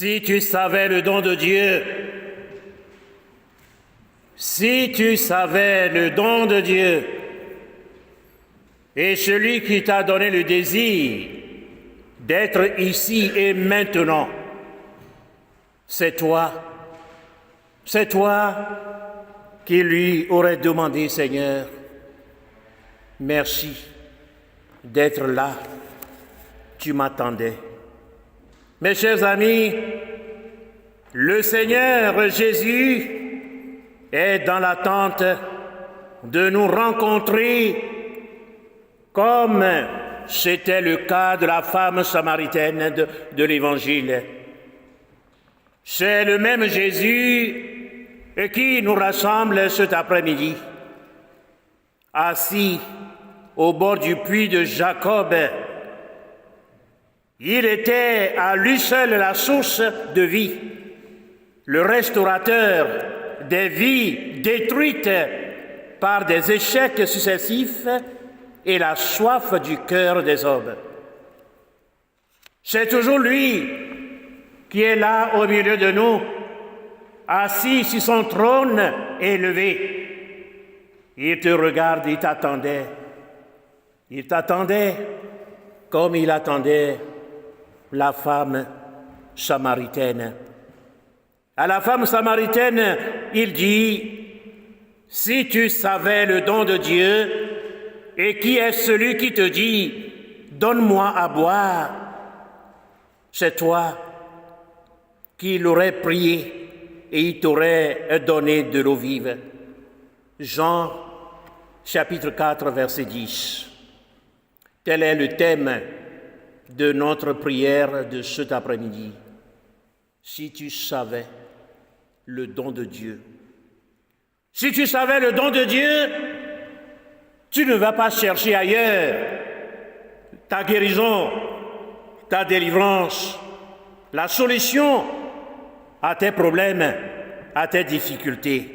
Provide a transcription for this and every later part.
Si tu savais le don de Dieu, si tu savais le don de Dieu, et celui qui t'a donné le désir d'être ici et maintenant, c'est toi qui lui aurais demandé, Seigneur, merci d'être là, tu m'attendais. Mes chers amis, le Seigneur Jésus est dans l'attente de nous rencontrer comme c'était le cas de la femme samaritaine de l'Évangile. C'est le même Jésus qui nous rassemble cet après-midi, assis au bord du puits de Jacob. Il était à lui seul la source de vie, le restaurateur des vies détruites par des échecs successifs et la soif du cœur des hommes. C'est toujours lui qui est là au milieu de nous, assis sur son trône élevé. Il te regarde, il t'attendait. Il t'attendait comme il attendait la femme samaritaine. À la femme samaritaine, il dit, « Si tu savais le don de Dieu, et qui est celui qui te dit, donne-moi à boire, c'est toi qui l'aurais prié et il t'aurait donné de l'eau vive. » Jean, chapitre 4, verset 10. Tel est le thème de notre prière de cet après-midi. Si tu savais le don de Dieu. Si tu savais le don de Dieu, tu ne vas pas chercher ailleurs ta guérison, ta délivrance, la solution à tes problèmes, à tes difficultés.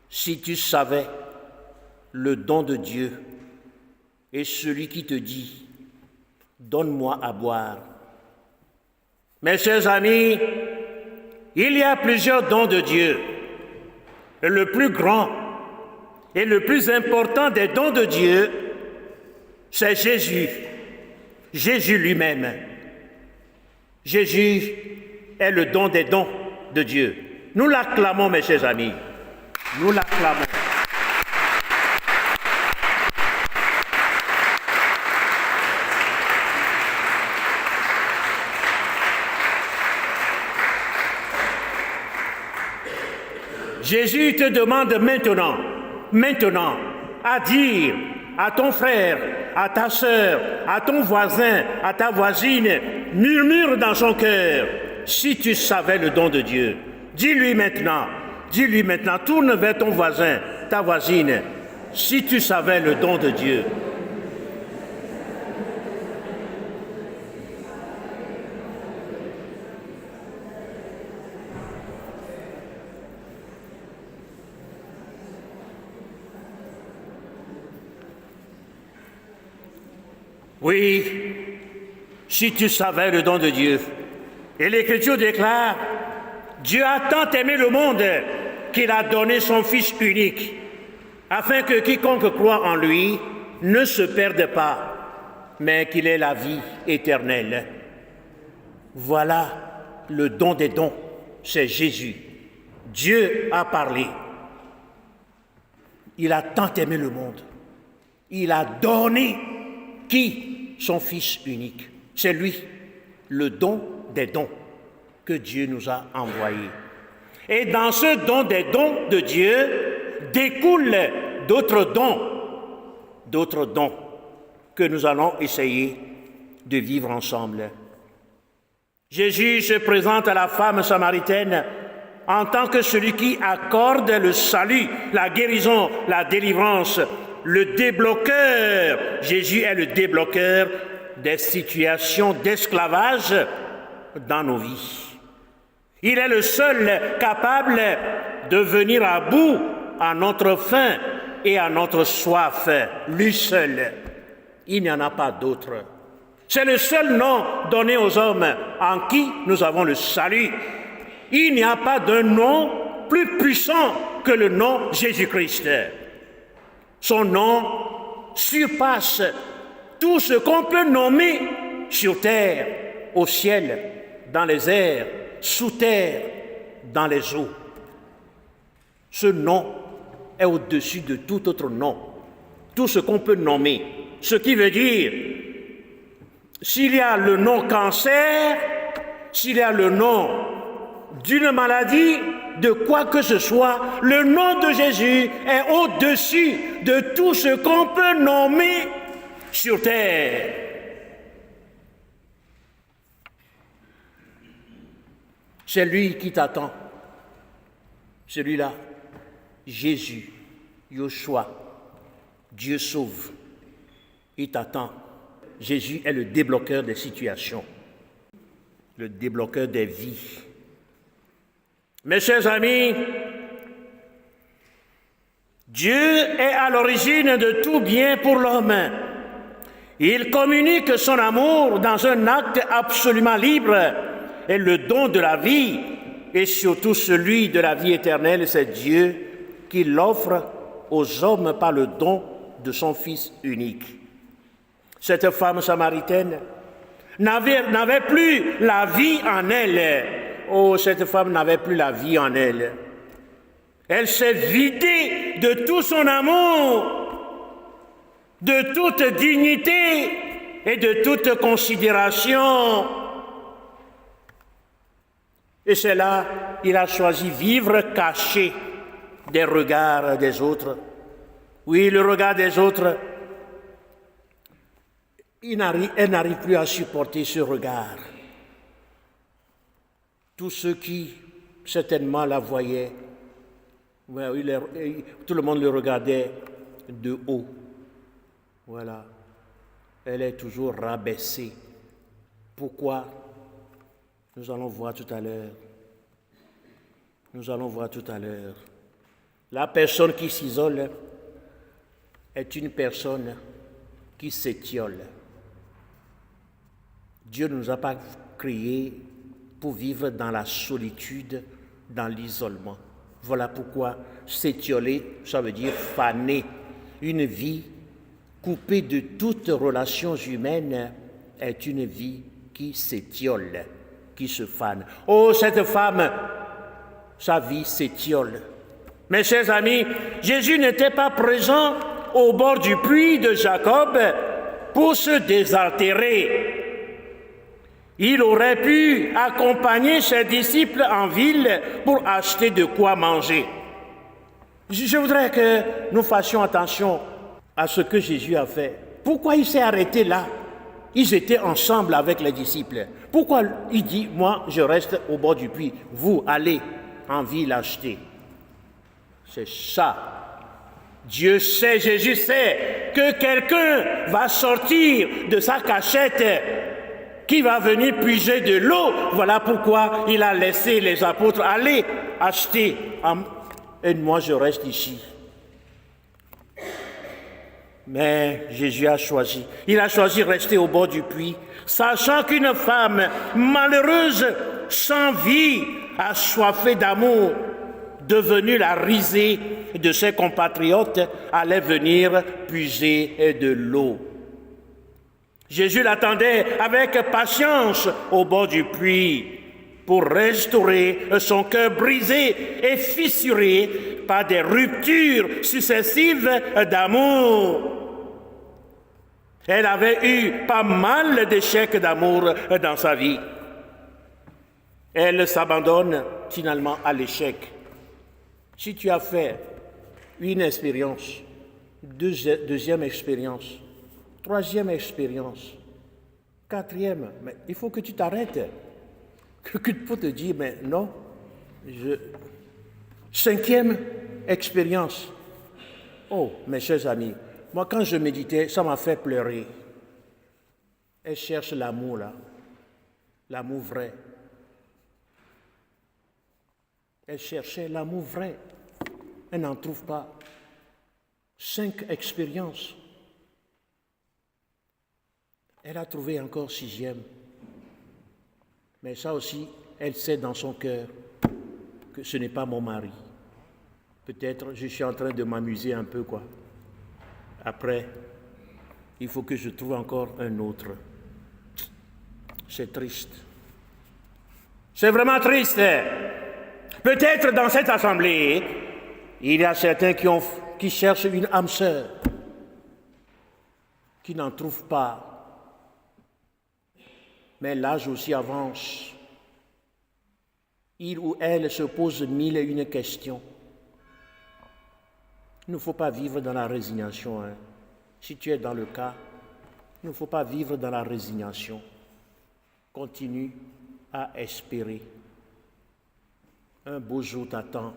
Si tu savais le don de Dieu et celui qui te dit, donne-moi à boire. Mes chers amis, il y a plusieurs dons de Dieu. Le plus grand et le plus important des dons de Dieu, c'est Jésus. Jésus lui-même. Jésus est le don des dons de Dieu. Nous l'acclamons, mes chers amis. Nous l'acclamons. Jésus te demande maintenant, à dire à ton frère, à ta sœur, à ton voisin, à ta voisine, murmure dans son cœur, si tu savais le don de Dieu. Dis-lui maintenant, tourne vers ton voisin, ta voisine, si tu savais le don de Dieu. Oui, si tu savais le don de Dieu. Et l'Écriture déclare, Dieu a tant aimé le monde qu'il a donné son Fils unique, afin que quiconque croit en lui ne se perde pas, mais qu'il ait la vie éternelle. Voilà le don des dons, c'est Jésus. Dieu a parlé. Il a tant aimé le monde. Il a donné qui? Son Fils unique. C'est lui, le don des dons que Dieu nous a envoyés. Et dans ce don des dons de Dieu découlent d'autres dons que nous allons essayer de vivre ensemble. Jésus se présente à la femme samaritaine en tant que celui qui accorde le salut, la guérison, la délivrance, le débloqueur. Jésus est le débloqueur des situations d'esclavage dans nos vies. Il est le seul capable de venir à bout à notre faim et à notre soif, lui seul. Il n'y en a pas d'autre. C'est le seul nom donné aux hommes en qui nous avons le salut. Il n'y a pas d'un nom plus puissant que le nom Jésus-Christ. Son nom surpasse tout ce qu'on peut nommer sur terre, au ciel, dans les airs, sous terre, dans les eaux. Ce nom est au-dessus de tout autre nom, tout ce qu'on peut nommer. Ce qui veut dire, s'il y a le nom cancer, s'il y a le nom d'une maladie, de quoi que ce soit, le nom de Jésus est au-dessus de tout ce qu'on peut nommer sur terre. C'est lui qui t'attend. Celui-là, Jésus, Yoshua, Dieu sauve. Il t'attend. Jésus est le débloqueur des situations, le débloqueur des vies. Mes chers amis, Dieu est à l'origine de tout bien pour l'homme. Il communique son amour dans un acte absolument libre et le don de la vie, et surtout celui de la vie éternelle, c'est Dieu qui l'offre aux hommes par le don de son Fils unique. Cette femme samaritaine n'avait plus la vie en elle. Oh, cette femme n'avait plus la vie en elle. Elle s'est vidée de tout son amour, de toute dignité et de toute considération. Et c'est là qu'il a choisi vivre caché des regards des autres. Oui, le regard des autres, elle n'arrive plus à supporter ce regard. Tous ceux qui, certainement, la voyaient, tout le monde le regardait de haut. Voilà. Elle est toujours rabaissée. Pourquoi? Nous allons voir tout à l'heure. Nous allons voir tout à l'heure. La personne qui s'isole est une personne qui s'étiole. Dieu ne nous a pas créés pour vivre dans la solitude, dans l'isolement. Voilà pourquoi s'étioler, ça veut dire faner. Une vie coupée de toutes relations humaines est une vie qui s'étiole, qui se fane. Oh, cette femme, sa vie s'étiole. Mes chers amis, Jésus n'était pas présent au bord du puits de Jacob pour se désaltérer. Il aurait pu accompagner ses disciples en ville pour acheter de quoi manger. Je voudrais que nous fassions attention à ce que Jésus a fait. Pourquoi il s'est arrêté là? Ils étaient ensemble avec les disciples. Pourquoi il dit, moi, je reste au bord du puits, vous allez en ville acheter? C'est ça. Dieu sait, Jésus sait que quelqu'un va sortir de sa cachette, qui va venir puiser de l'eau. Voilà pourquoi il a laissé les apôtres aller acheter. Et moi, je reste ici. Mais Jésus a choisi. Il a choisi de rester au bord du puits, sachant qu'une femme malheureuse, sans vie, assoiffée d'amour, devenue la risée de ses compatriotes, allait venir puiser de l'eau. Jésus l'attendait avec patience au bord du puits pour restaurer son cœur brisé et fissuré par des ruptures successives d'amour. Elle avait eu pas mal d'échecs d'amour dans sa vie. Elle s'abandonne finalement à l'échec. Si tu as fait une expérience, deuxième expérience, troisième expérience, quatrième, mais il faut que tu t'arrêtes. Que faut te dire, mais non. Cinquième expérience. Oh, mes chers amis, moi quand je méditais, ça m'a fait pleurer. Elle cherche l'amour là, l'amour vrai. Elle cherchait l'amour vrai. Elle n'en trouve pas. 5 expériences. Elle a trouvé encore 6e. Mais ça aussi, elle sait dans son cœur que ce n'est pas mon mari. Peut-être je suis en train de m'amuser un peu, quoi. Après, il faut que je trouve encore un autre. C'est triste. C'est vraiment triste. Peut-être dans cette assemblée, il y a certains qui cherchent une âme sœur, qui n'en trouvent pas. Mais l'âge aussi avance. Il ou elle se pose 1001 questions. Il ne faut pas vivre dans la résignation. Si tu es dans le cas, il ne faut pas vivre dans la résignation. Continue à espérer. Un beau jour t'attend.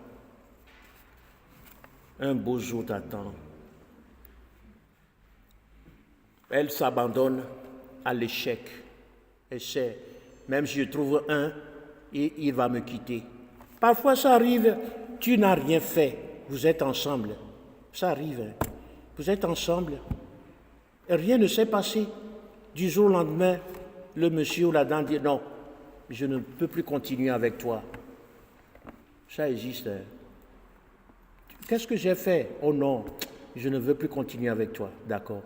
Un beau jour t'attend. Elle s'abandonne à l'échec. Elle sait, même si je trouve un, et il va me quitter. Parfois ça arrive, tu n'as rien fait, vous êtes ensemble. Ça arrive, vous êtes ensemble. Et rien ne s'est passé. Du jour au lendemain, le monsieur ou la dame dit non, je ne peux plus continuer avec toi. Ça existe. Qu'est-ce que j'ai fait? Oh non, je ne veux plus continuer avec toi. D'accord.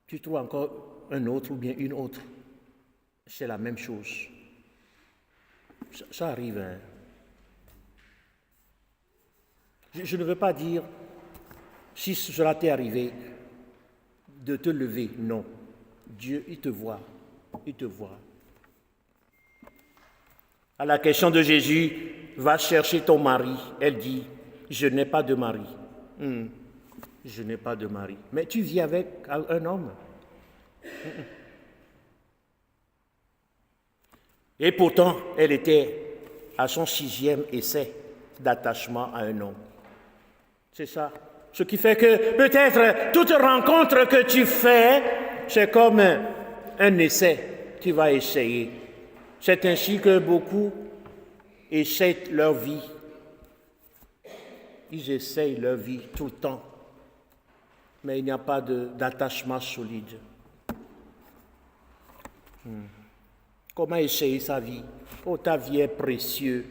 Tu trouves encore un autre ou bien une autre. C'est la même chose. Ça arrive. Je ne veux pas dire, si cela t'est arrivé, de te lever. Non. Dieu, il te voit. Il te voit. À la question de Jésus, va chercher ton mari. Elle dit, je n'ai pas de mari. Je n'ai pas de mari. Mais tu vis avec un homme. Et pourtant, elle était à son 6e essai d'attachement à un homme. C'est ça. Ce qui fait que peut-être toute rencontre que tu fais, c'est comme un essai. Tu vas essayer. C'est ainsi que beaucoup essaient leur vie. Ils essayent leur vie tout le temps. Mais il n'y a pas d'attachement solide. Comment essayer sa vie? Oh, ta vie est précieuse.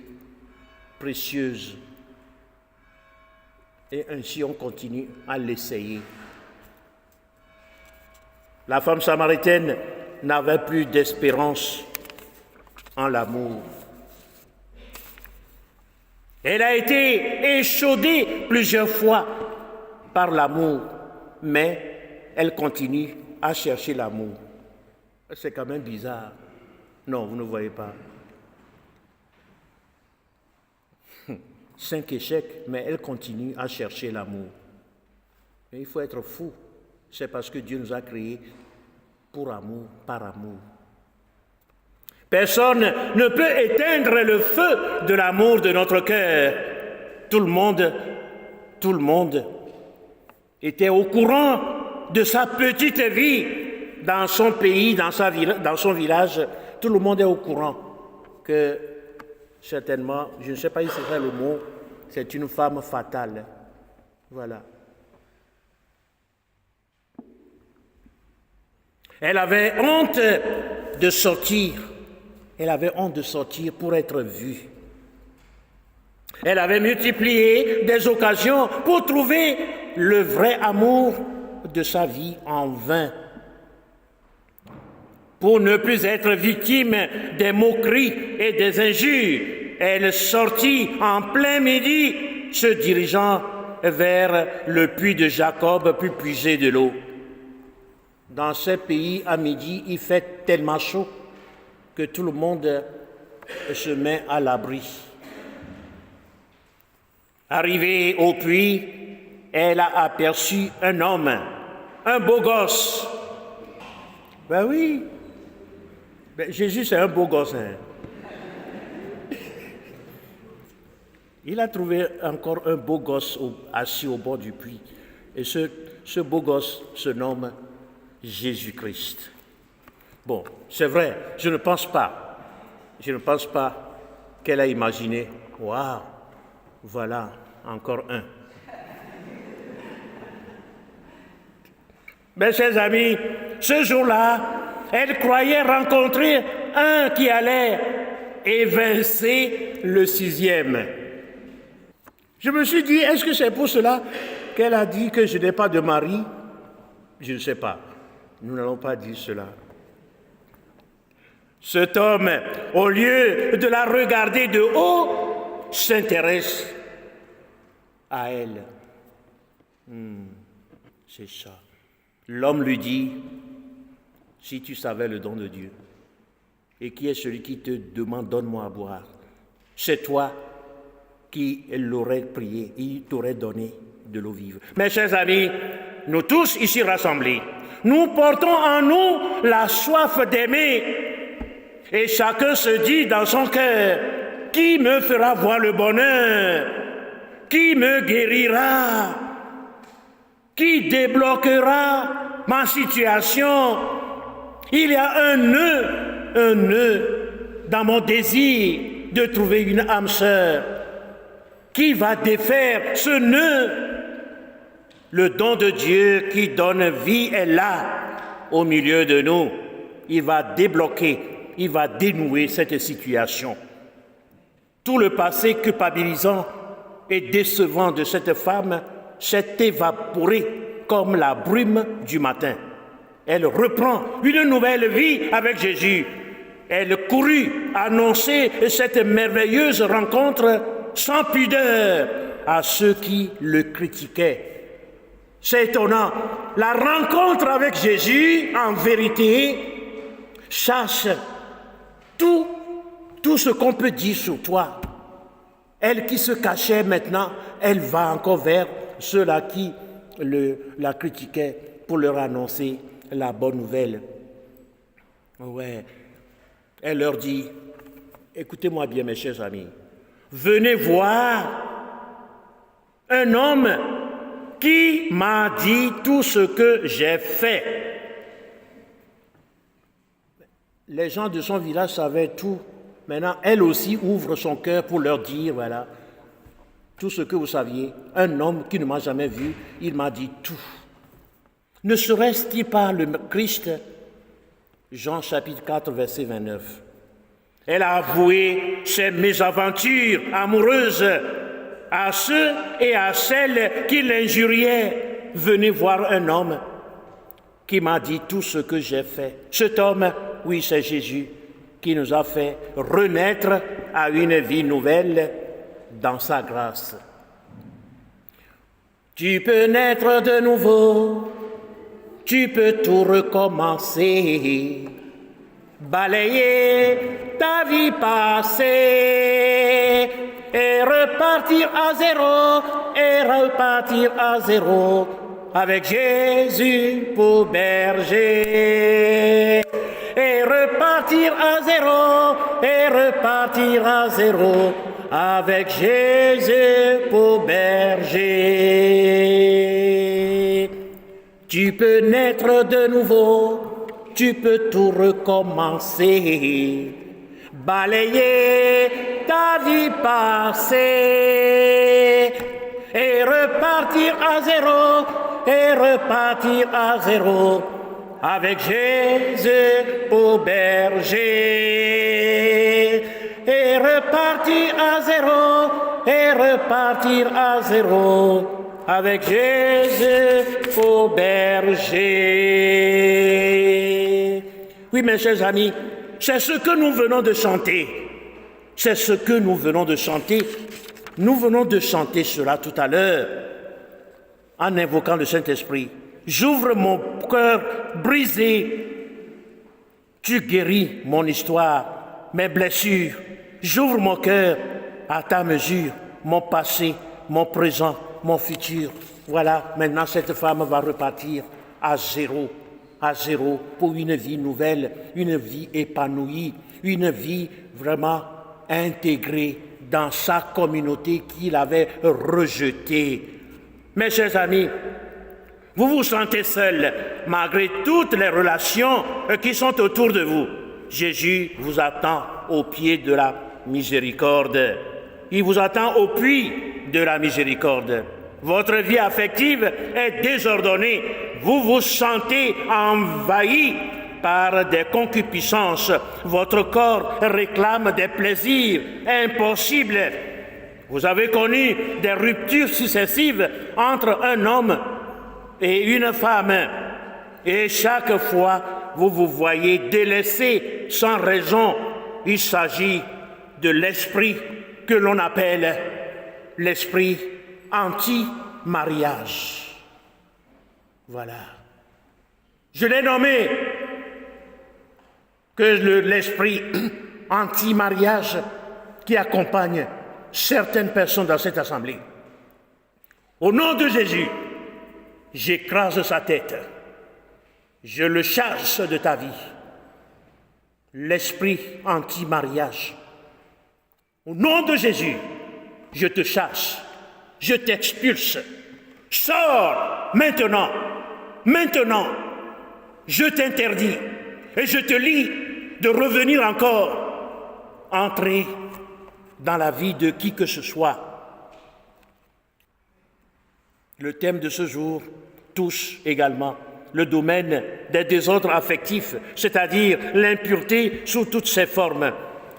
Et ainsi, on continue à l'essayer. La femme samaritaine n'avait plus d'espérance en l'amour. Elle a été échaudée plusieurs fois par l'amour, mais elle continue à chercher l'amour. C'est quand même bizarre. Non, vous ne voyez pas. 5 échecs, mais elle continue à chercher l'amour. Mais il faut être fou. C'est parce que Dieu nous a créés pour amour, par amour. Personne ne peut éteindre le feu de l'amour de notre cœur. Tout le monde était au courant de sa petite vie dans son pays, dans son village. Tout le monde est au courant que, certainement, je ne sais pas si c'est ça le mot, c'est une femme fatale. Voilà. Elle avait honte de sortir. Elle avait honte de sortir pour être vue. Elle avait multiplié des occasions pour trouver le vrai amour de sa vie en vain. Pour ne plus être victime des moqueries et des injures, elle sortit en plein midi, se dirigeant vers le puits de Jacob pour puiser de l'eau. Dans ce pays, à midi, il fait tellement chaud que tout le monde se met à l'abri. Arrivée au puits, elle a aperçu un homme, un beau gosse. Ben oui, Jésus c'est un beau gosse. Il a trouvé encore un beau gosse assis au bord du puits. Et ce beau gosse se nomme Jésus-Christ. Bon, c'est vrai, je ne pense pas qu'elle a imaginé, waouh, voilà, encore un. Mes chers amis, ce jour-là, elle croyait rencontrer un qui allait évincer le sixième. Je me suis dit, est-ce que c'est pour cela qu'elle a dit que je n'ai pas de mari? Je ne sais pas. Nous n'allons pas dire cela. Cet homme, au lieu de la regarder de haut, s'intéresse à elle. C'est ça. L'homme lui dit, si tu savais le don de Dieu, et qui est celui qui te demande, donne-moi à boire, c'est toi qui l'aurais prié, il t'aurait donné de l'eau vive. Mes chers amis, nous tous ici rassemblés, nous portons en nous la soif d'aimer, et chacun se dit dans son cœur, qui me fera voir le bonheur? Qui me guérira? Qui débloquera ma situation? Il y a un nœud dans mon désir de trouver une âme sœur. Qui va défaire ce nœud? Le don de Dieu qui donne vie est là, au milieu de nous. Il va débloquer, il va dénouer cette situation. Tout le passé culpabilisant et décevant de cette femme s'est évaporé comme la brume du matin. Elle reprend une nouvelle vie avec Jésus. Elle courut annoncer cette merveilleuse rencontre sans pudeur à ceux qui le critiquaient. C'est étonnant. La rencontre avec Jésus, en vérité, chasse tout ce qu'on peut dire sur toi. Elle qui se cachait maintenant, elle va encore vers ceux-là qui la critiquaient pour leur annoncer la bonne nouvelle. Ouais. Elle leur dit, écoutez-moi bien mes chers amis, venez voir un homme qui m'a dit tout ce que j'ai fait. Les gens de son village savaient tout. Maintenant, elle aussi ouvre son cœur pour leur dire, voilà, tout ce que vous saviez. Un homme qui ne m'a jamais vu, il m'a dit tout. Ne serait-il pas le Christ? Jean chapitre 4, verset 29. Elle a avoué ses mésaventures amoureuses à ceux et à celles qui l'injuriaient. Venez voir un homme qui m'a dit tout ce que j'ai fait. Cet homme, oui, c'est Jésus, qui nous a fait renaître à une vie nouvelle dans sa grâce. Tu peux naître de nouveau, tu peux tout recommencer, balayer ta vie passée et repartir à zéro, avec Jésus pour berger. Et repartir à zéro, avec Jésus pour berger. Tu peux naître de nouveau, tu peux tout recommencer, balayer ta vie passée et repartir à zéro, avec Jésus pour berger. Et repartir à zéro, avec Jésus pour berger. Oui, mes chers amis, c'est ce que nous venons de chanter. C'est ce que nous venons de chanter. Nous venons de chanter cela tout à l'heure, en invoquant le Saint-Esprit. J'ouvre mon cœur brisé. Tu guéris mon histoire, mes blessures. J'ouvre mon cœur à ta mesure, mon passé, mon présent, mon futur. Voilà, maintenant cette femme va repartir à zéro pour une vie nouvelle, une vie épanouie, une vie vraiment intégrée dans sa communauté qu'il avait rejetée. Mes chers amis, vous vous sentez seul malgré toutes les relations qui sont autour de vous. Jésus vous attend au pied de la miséricorde. Il vous attend au puits de la miséricorde. Votre vie affective est désordonnée. Vous vous sentez envahi par des concupiscences. Votre corps réclame des plaisirs impossibles. Vous avez connu des ruptures successives entre un homme et une femme. Et chaque fois, vous vous voyez délaissé sans raison. Il s'agit de l'esprit que l'on appelle l'esprit anti-mariage. Voilà. Je l'ai nommé que l'esprit anti-mariage qui accompagne certaines personnes dans cette assemblée. Au nom de Jésus, j'écrase sa tête. Je le chasse de ta vie. L'esprit anti-mariage. Au nom de Jésus, je te chasse. Je t'expulse. Sors maintenant. Maintenant. Je t'interdis. Et je te lie de revenir encore. Entrer dans la vie de qui que ce soit. Le thème de ce jour touche également le domaine des désordres affectifs, c'est-à-dire l'impureté sous toutes ses formes.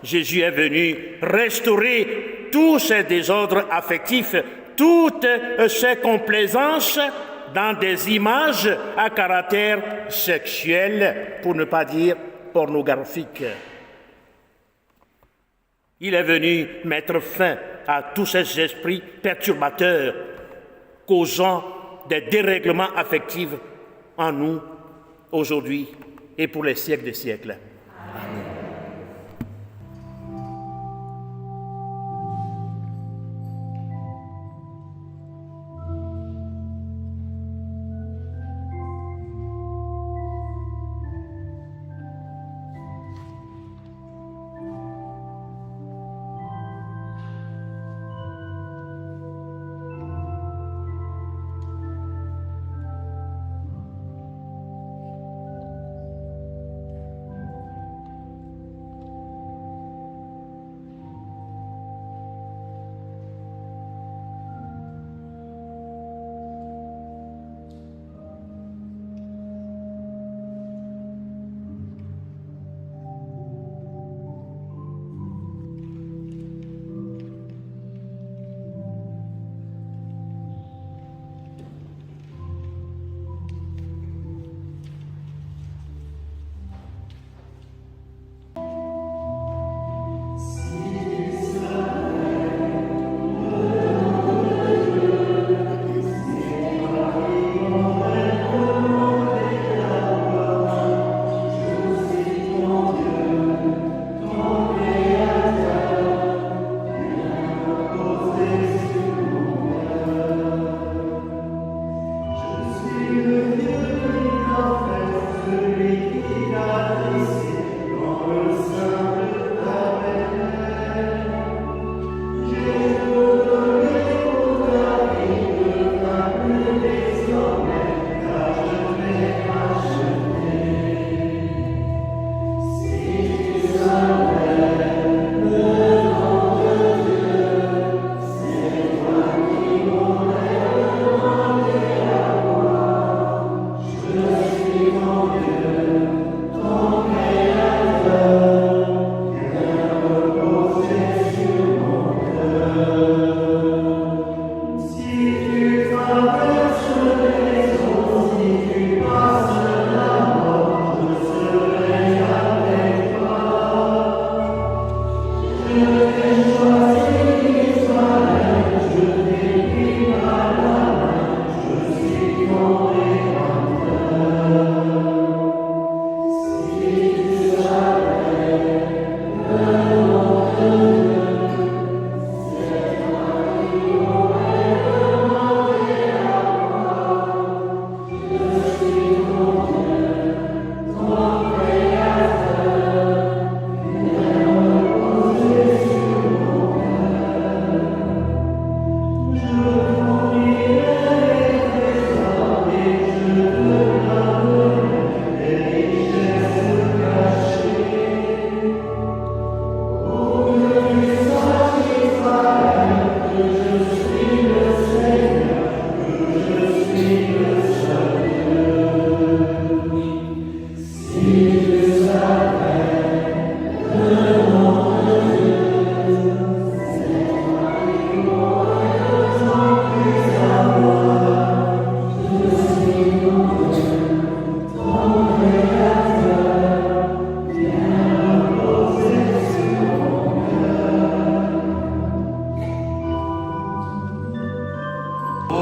Jésus est venu restaurer tous ces désordres affectifs, toutes ces complaisances dans des images à caractère sexuel, pour ne pas dire pornographique. Il est venu mettre fin à tous ces esprits perturbateurs causant des dérèglements affectifs en nous aujourd'hui et pour les siècles des siècles. Amen.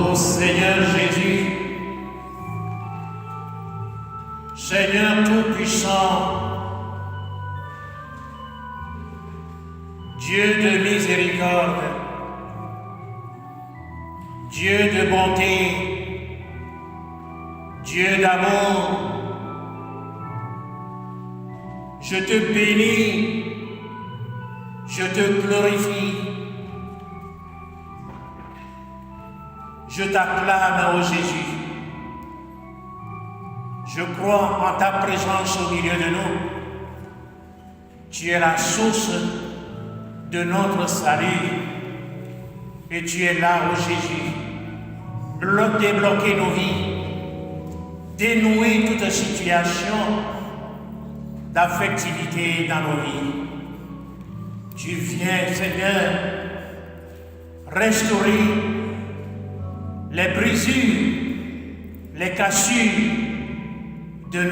Ô Seigneur Jésus, Seigneur Tout-Puissant, Dieu de miséricorde, Dieu de bonté, Dieu d'amour, je te bénis, je te glorifie, je t'acclame, ô Jésus. Je crois en ta présence au milieu de nous. Tu es la source de notre salut. Et tu es là, ô Jésus, débloquer nos vies, dénouer toute situation d'affectivité dans nos vies. Tu viens, Seigneur, restaurer les brisures, les cassures de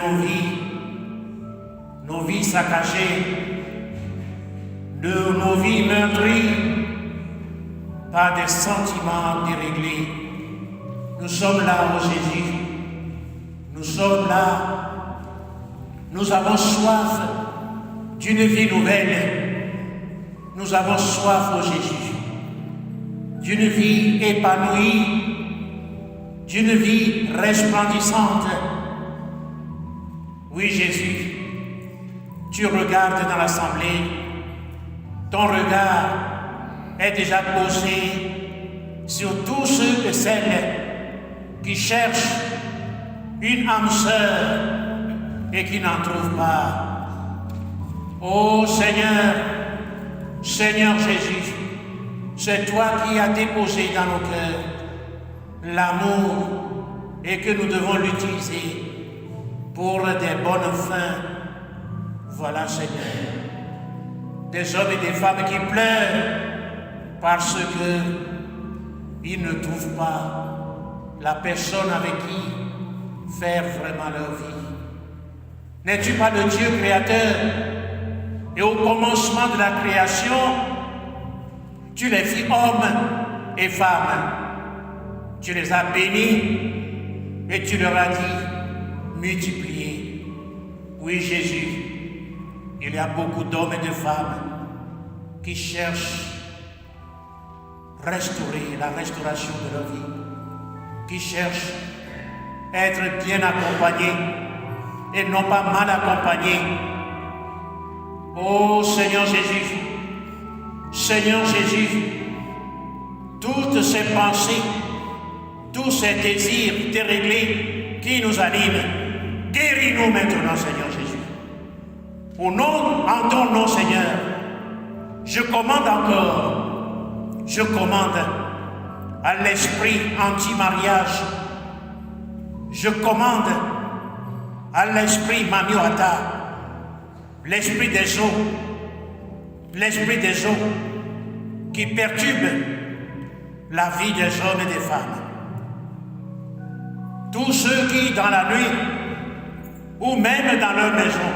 nos vies saccagées, de nos vies meurtries par des sentiments déréglés. Nous sommes là, ô Jésus. Nous sommes là. Nous avons soif d'une vie nouvelle. Nous avons soif, ô Jésus, d'une vie épanouie, d'une vie resplendissante. Oui, Jésus, tu regardes dans l'assemblée, ton regard est déjà posé sur tous ceux et celles qui cherchent une âme sœur et qui n'en trouvent pas. Ô Seigneur, Seigneur Jésus, c'est toi qui as déposé dans nos cœurs l'amour et que nous devons l'utiliser pour des bonnes fins. Voilà, Seigneur, des hommes et des femmes qui pleurent parce qu'ils ne trouvent pas la personne avec qui faire vraiment leur vie. N'es-tu pas le Dieu créateur? Et au commencement de la création, tu les fis hommes et femmes. Tu les as bénis et tu leur as dit multipliez. Oui, Jésus, il y a beaucoup d'hommes et de femmes qui cherchent restaurer la restauration de leur vie, qui cherchent être bien accompagnés et non pas mal accompagnés. Oh Seigneur Jésus, Seigneur Jésus, toutes ces pensées, tous ces désirs déréglés qui nous animent, guéris-nous maintenant, Seigneur Jésus. Au nom, en ton nom, Seigneur, je commande à l'esprit anti-mariage, je commande à l'esprit Mamioata, l'esprit des eaux qui perturbe la vie des hommes et des femmes. Tous ceux qui, dans la nuit, ou même dans leur maison,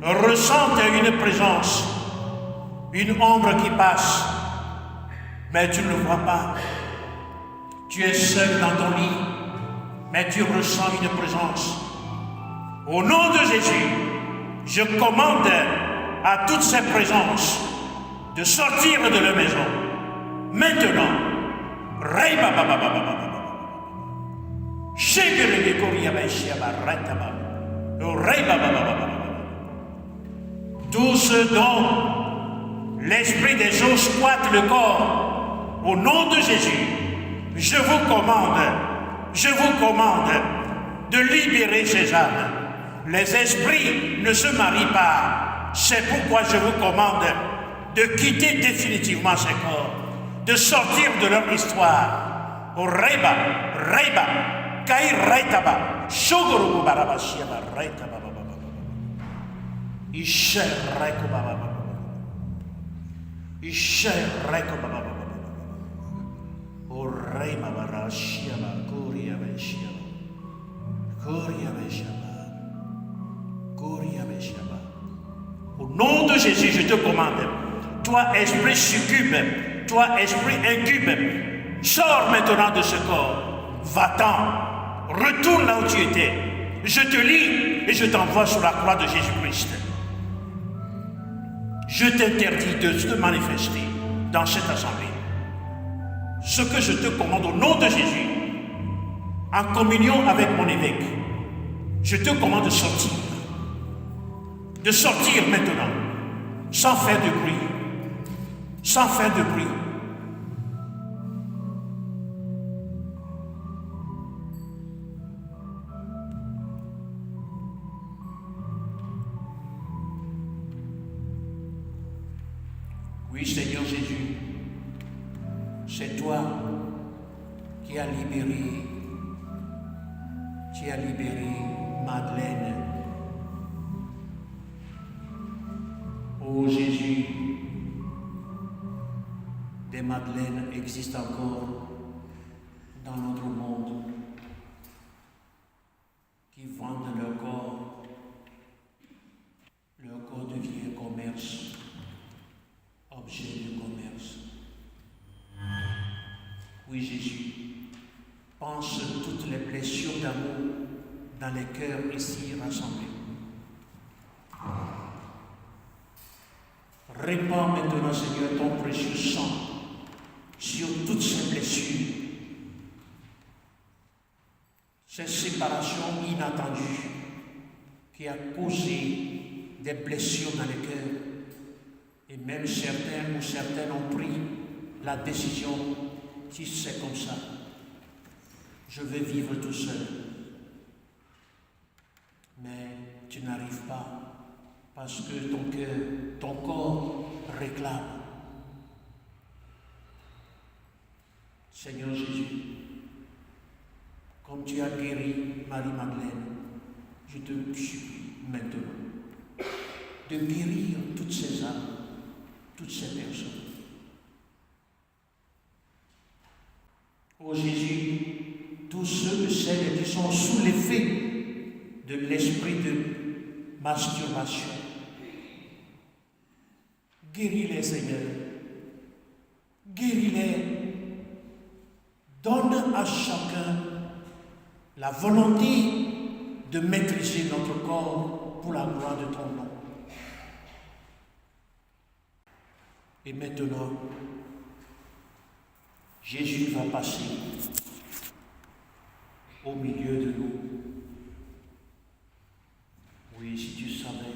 ressentent une présence, une ombre qui passe, mais tu ne le vois pas. Tu es seul dans ton lit, mais tu ressens une présence. Au nom de Jésus, je commande à toutes ces présences de sortir de leur maison. Maintenant, tous ceux dont l'esprit des eaux squatte le corps, au nom de Jésus, je vous commande de libérer ces âmes. Les esprits ne se marient pas. C'est pourquoi je vous commande de quitter définitivement ces corps, de sortir de leur histoire. Reba, Kai Raitaba, Shogoru Barabashiaba, Raitaba, Ishe Reko Baba, Ishe Reko Baba, O Rema Barashiaba, Koria Beshiaba, Koria Beshiaba, Koria Beshiaba. Au nom de Jésus, je te commande, toi esprit succube, toi esprit incube, Sors maintenant de ce corps. Va-t'en. Retourne là où tu étais. Je te lis et je t'envoie sur la croix de Jésus-Christ. Je t'interdis de te manifester dans cette assemblée. Ce que je te commande au nom de Jésus, en communion avec mon évêque, je te commande de sortir. De sortir maintenant, sans faire de bruit. Sans faire de bruit. Oui, Seigneur Jésus, c'est toi qui as libéré Madeleine. Oh Jésus, des Madeleines existent encore dans notre monde qui vendent leur corps. Leur corps devient commerce, objet de commerce. Oui Jésus, pense toutes les blessures d'amour dans les cœurs ici rassemblés. Répands maintenant, Seigneur, ton précieux sang sur toutes ces blessures, ces séparations inattendues qui a causé des blessures dans les cœurs. Et même certains ou certaines ont pris la décision, si c'est comme ça, je vais vivre tout seul. Mais tu n'arrives pas parce que ton cœur, ton corps réclame. Seigneur Jésus, comme tu as guéri Marie-Madeleine, je te supplie maintenant de guérir toutes ces âmes, toutes ces personnes. Ô Jésus, tous ceux et celles qui sont sous l'effet de l'esprit de masturbation, guéris-les, Seigneur. Guéris-les. Donne à chacun la volonté de maîtriser notre corps pour la gloire de ton nom. Et maintenant, Jésus va passer au milieu de nous. Oui, si tu savais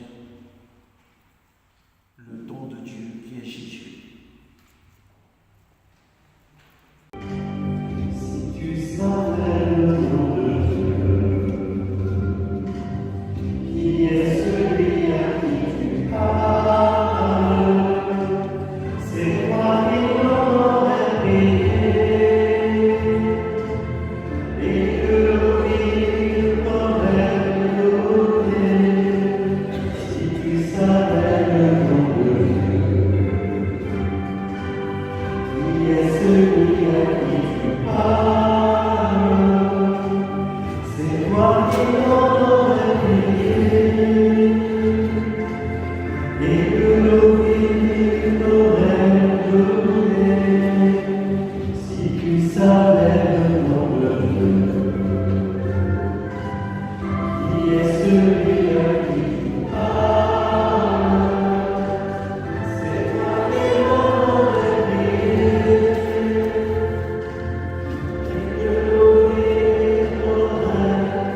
le don de Dieu qui est Jésus. Si tu savais le nom de Dieu, qui est celui à qui tu parles, c'est moi qui l'aurais prié, et que l'oubli t'aurait donné. Si tu savais le nom de Dieu, qui est celui à qui tu parles, c'est moi qui l'aurais prié, et que l'oubli t'aurait donné. Si tu savais le nom de Dieu, qui est celui à qui tu parles, c'est moi qui l'aurais prié, et que l'oubli t'aurait donné.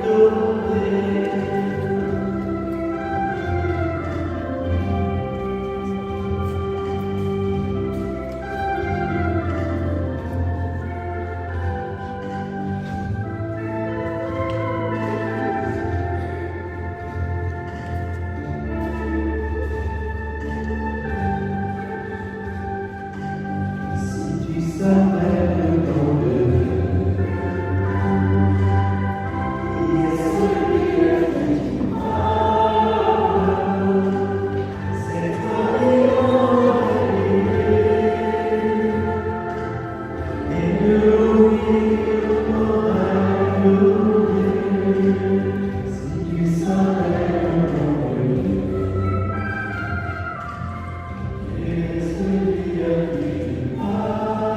Si tu savais le nom de Dieu, qui est celui à qui tu parles, c'est toi qui l'aurais prié, et que l'oubli t'aurait donné. Si tu savais le nom de Dieu, qui est celui à qui tu parles,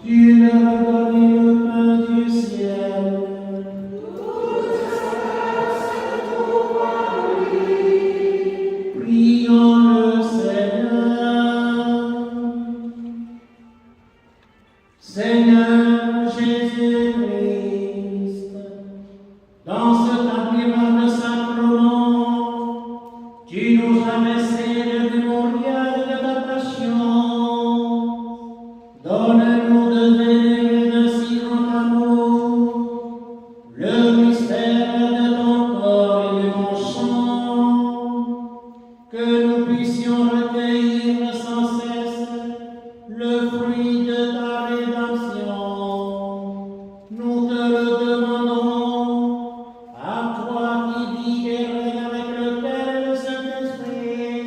Tu leur as donné le pain du ciel. Prions le Seigneur. Seigneur Jésus-Christ, dans cet admirable sacrement, tu nous as laissé le mémorial de ta passion. Donne-nous de vénérer d'un si grand amour le mystère de ton corps et de ton sang, que nous puissions recueillir sans cesse le fruit de ta rédemption. Nous te le demandons, à toi qui vis et règnes avec le Père et le Saint-Esprit,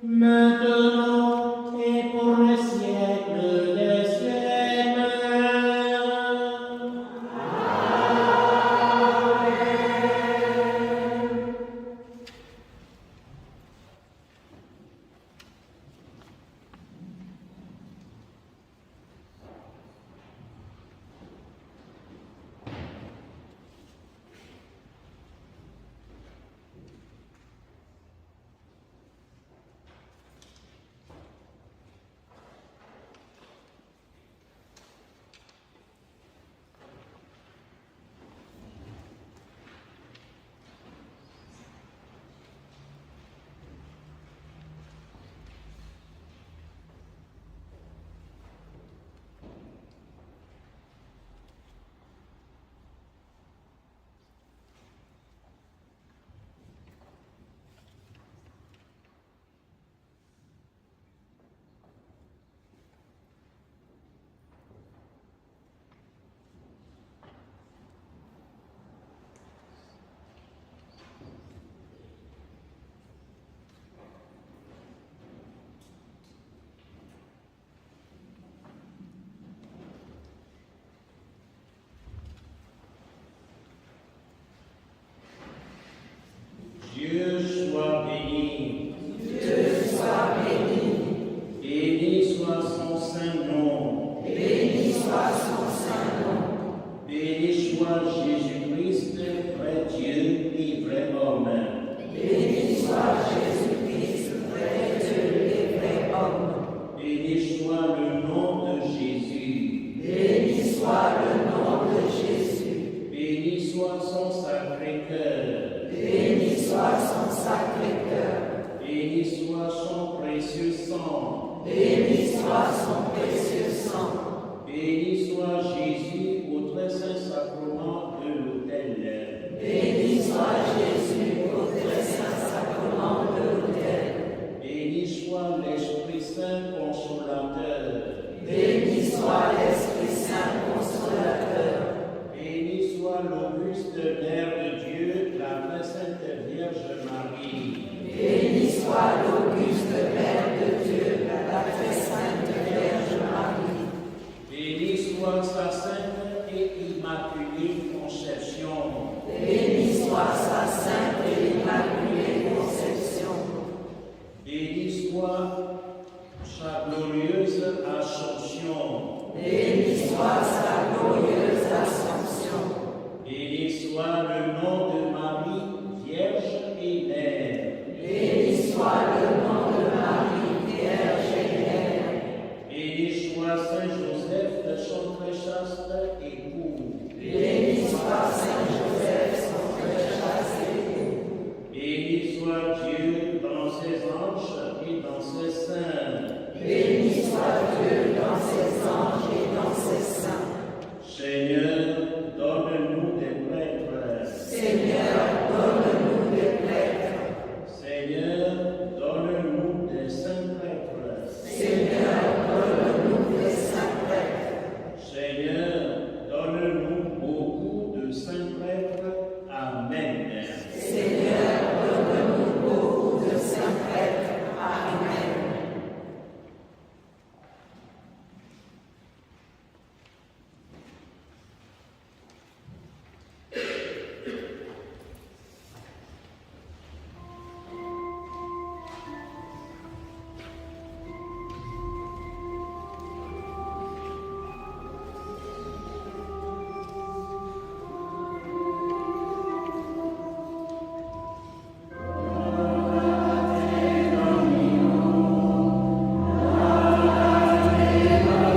maintenant et pour les siècles des siècles. Dieu soit béni. Dieu soit béni. Béni soit son saint nom. Béni soit son saint nom. Béni soit Jésus-Christ, vrai Dieu et vrai homme. Béni soit Jésus-Christ, vrai Dieu et vrai homme. Béni soit le nom de Jésus. Béni soit le nom de Jésus. Béni soit son sacré-cœur. Béni soit son sacré-cœur. Béni soit son précieux sang. Béni soit son précieux sang. Béni soit Jésus au très saint sacrement de l'autel. Béni soit Jésus au très saint sacrement de l'autel. Béni soit l'Esprit Saint consolateur. Béni soit l'Esprit Saint consolateur. Béni soit l'auguste Mère de Dieu, la très sainte Vierge Marie. Béni soit l'auguste Mère de Dieu, la très sainte Vierge Marie. Béni soit sa sainte et immaculée conception. Béni soit sa sainte et immaculée conception. Béni soit sa glorieuse Assomption. Béni soit sa glorieuse Assomption. Béni soit le nom de Marie, Vierge et Mère. Béni soit le nom de Marie, Vierge et Mère. Béni soit Saint Joseph, son très chaste époux. Béni soit Saint Joseph, son très chaste époux. Béni soit Dieu dans ses anges et dans ses saints. Béni soit Dieu dans ses anges et dans ses saints. Seigneur, donne-nous des prêtres. Seigneur, donne-nous des prêtres. Seigneur, donne-nous des saints prêtres. Seigneur, donne-nous des saints prêtres. Seigneur, donne-nous beaucoup de saints prêtres. Amen. Seigneur, donne-nous beaucoup Marie,